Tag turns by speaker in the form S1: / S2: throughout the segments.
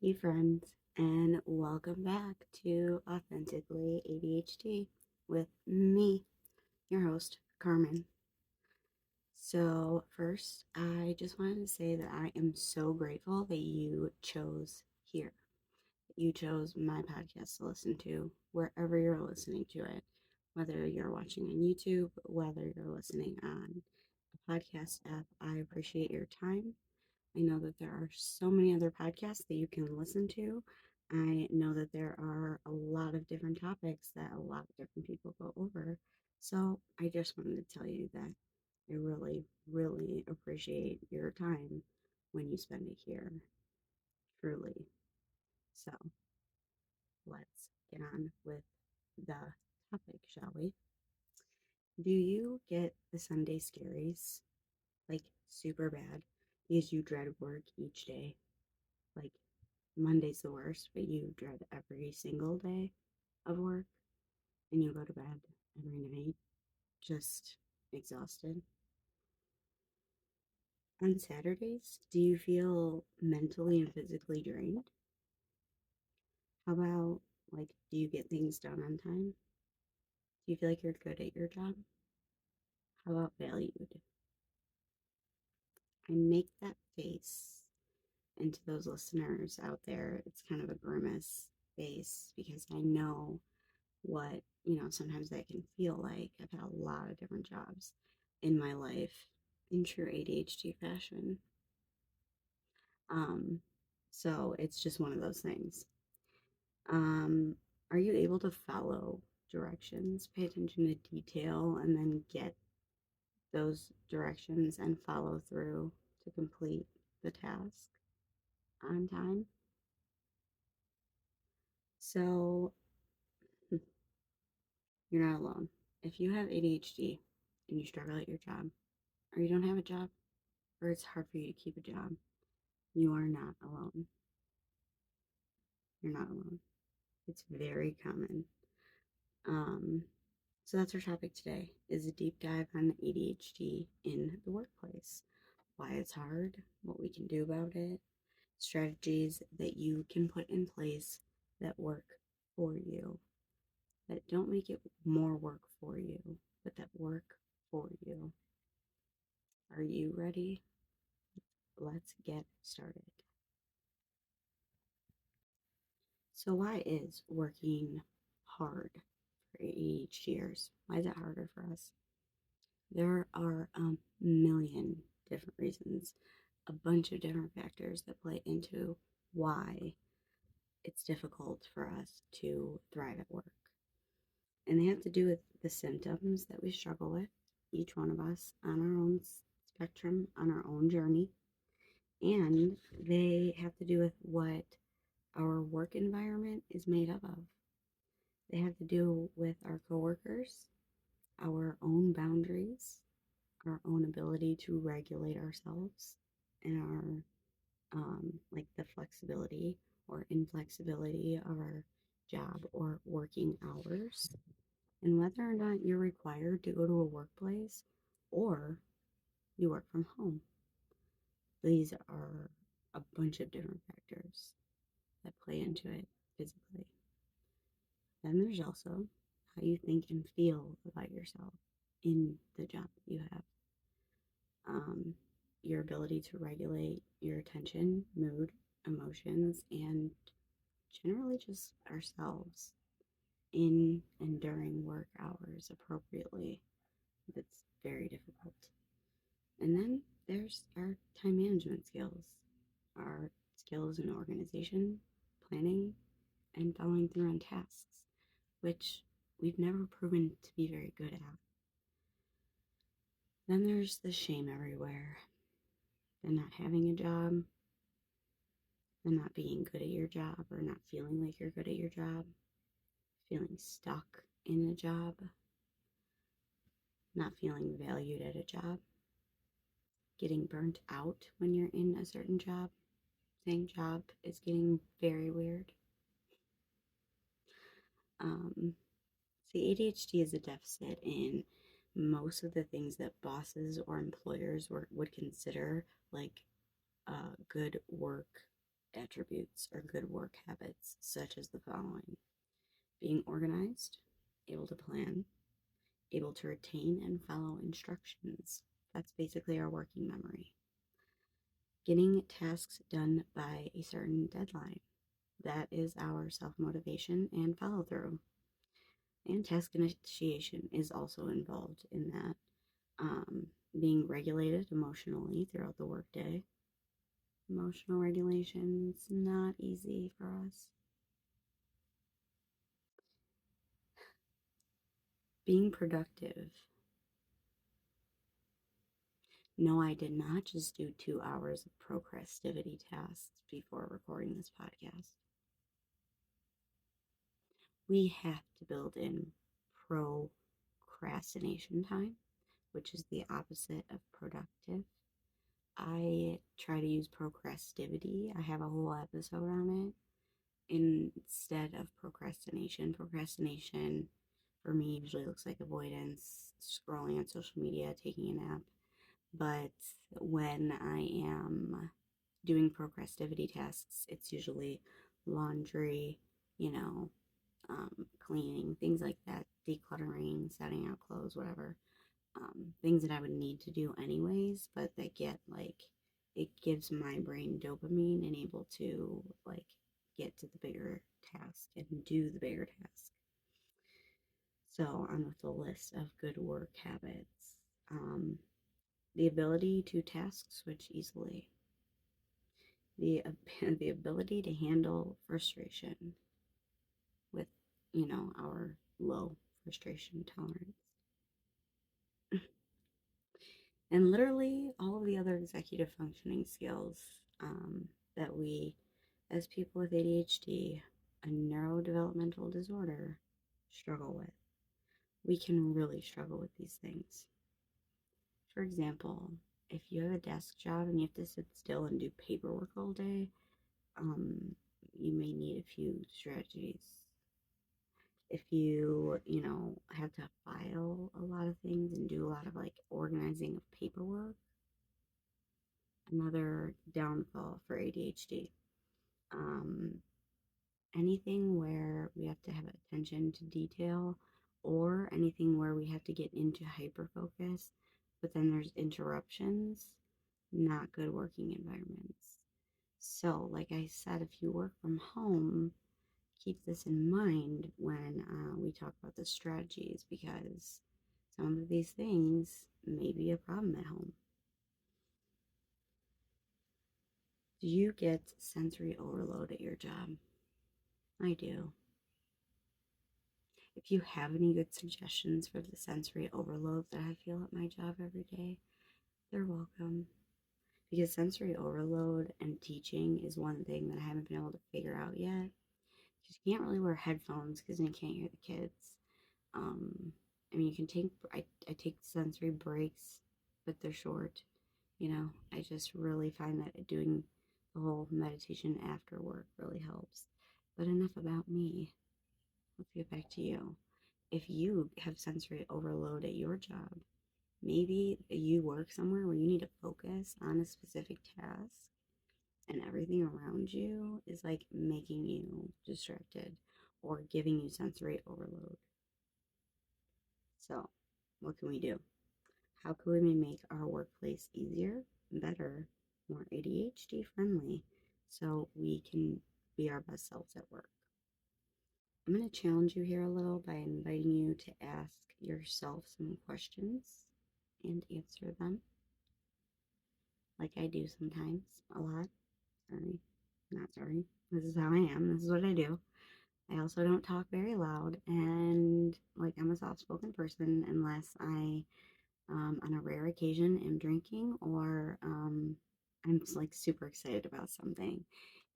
S1: Hey, friends, and welcome back to Authentically ADHD with me, your host, Carmen. So, first, I just wanted to say that I am so grateful that you chose here. You chose my podcast to listen to wherever you're listening to it, whether you're watching on YouTube, whether you're listening on a podcast app. I appreciate your time. I know that there are so many other podcasts that you can listen to. I know that there are a lot of different topics that a lot of different people go over. So I just wanted to tell you that I really, really appreciate your time when you spend it here. Truly. So let's get on with the topic, shall we? Do you get the Sunday scaries? Like super bad because you dread work each day? Like Monday's the worst, but you dread every single day of work and you go to bed every night just exhausted. On Saturdays, do you feel mentally and physically drained? How about, like, do you get things done on time? Do you feel like you're good at your job? How about valued? I make that face, and to those listeners out there, it's kind of a grimace face because I know what, sometimes that can feel like. I've had a lot of different jobs in my life in true ADHD fashion. Um, so it's just one of those things. Um, are you able to follow directions, pay attention to detail, and then get those directions and follow through to complete the task on time? So you're not alone. If you have ADHD and you struggle at your job, or you don't have a job, or it's hard for you to keep a job, you are not alone. You're not alone. It's very common. Um, so that's our topic today is a deep dive on ADHD in the workplace. Why it's hard, what we can do about it, strategies that you can put in place that work for you, that don't make it more work for you, but that work for you. Are you ready? Let's get started. So, why is working hard for ADHDers? Why is it harder for us? There are a million different reasons, a bunch of different factors that play into why it's difficult for us to thrive at work. And they have to do with the symptoms that we struggle with, each one of us on our own spectrum, on our own journey. And they have to do with what our work environment is made up of. They have to do with our coworkers, our own boundaries, our own ability to regulate ourselves, and like the flexibility or inflexibility of our job or working hours, and whether or not you're required to go to a workplace or you work from home. These are a bunch of different factors that play into it physically. Then there's also how you think and feel about yourself in the job that you have. Um, your ability to regulate your attention, mood, emotions, and generally just ourselves in and during work hours appropriately. That's very difficult. And then there's our time management skills, our skills in organization, planning, and following through on tasks, which we've never proven to be very good at. Then there's the shame everywhere, the not having a job, the not being good at your job or not feeling like you're good at your job, feeling stuck in a job, not feeling valued at a job, getting burnt out when you're in a certain job. Saying job is getting very weird. Um, See, ADHD is a deficit in most of the things that bosses or employers would consider like good work attributes or good work habits, such as the following: being organized, able to plan, able to retain and follow instructions. That's basically our working memory. Getting tasks done by a certain deadline. That is our self motivation and follow through. And task initiation is also involved in that. Being regulated emotionally throughout the workday. Emotional regulation is not easy for us. Being productive. No, I did not just do 2 hours of procrastivity tasks before recording this podcast. We have to build in procrastination time, which is the opposite of productive. I try to use procrastivity. I have a whole episode on it instead of procrastination. Procrastination for me usually looks like avoidance, scrolling on social media, taking a nap. But when I am doing procrastivity tasks, it's usually laundry, you know, cleaning, things like that, decluttering, setting out clothes, whatever. Things that I would need to do anyways, but that get like, it gives my brain dopamine and able to like get to the bigger task and do the bigger task. So on with the list of good work habits. Um, the ability to task switch easily, the the ability to handle frustration with, our low frustration tolerance, and literally all of the other executive functioning skills that we, as people with ADHD, a neurodevelopmental disorder, struggle with. We can really struggle with these things. For example, if you have a desk job and you have to sit still and do paperwork all day, um, you may need a few strategies. If you have to file a lot of things and do a lot of like organizing of paperwork, another downfall for ADHD. Um, anything where we have to have attention to detail, or anything where we have to get into hyper focus, but then there's interruptions, not good working environments. So, like I said, if you work from home, keep this in mind when we talk about the strategies, because some of these things may be a problem at home. Do you get sensory overload at your job? I do. If you have any good suggestions for the sensory overload that I feel at my job every day, they're welcome. Because sensory overload and teaching is one thing that I haven't been able to figure out yet. Because you can't really wear headphones because then you can't hear the kids. Um, I mean, you can I take sensory breaks, but they're short. I just really find that doing the whole meditation after work really helps. But enough about me. Let's get back to you. If you have sensory overload at your job, maybe you work somewhere where you need to focus on a specific task and everything around you is like making you distracted or giving you sensory overload. So, what can we do? How can we make our workplace easier, better, more ADHD friendly so we can be our best selves at work? I'm going to challenge you here a little by inviting you to ask yourself some questions and answer them, like I do sometimes, a lot. Sorry, not sorry. This is how I am. This is what I do. I also don't talk very loud, and like I'm a soft spoken person unless I, on a rare occasion, am drinking or I'm just like super excited about something.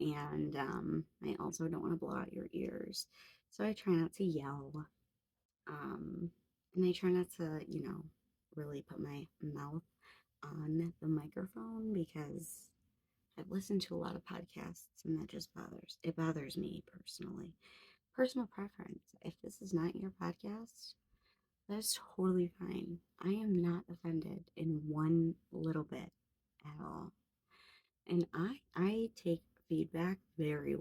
S1: And I also don't want to blow out your ears. So I try not to yell. Um, and I try not to, really put my mouth on the microphone because I've listened to a lot of podcasts and that just bothers me personally. Personal preference. If this is not your podcast, that's totally fine. I am not offended in one little bit at all. And I take feedback very well.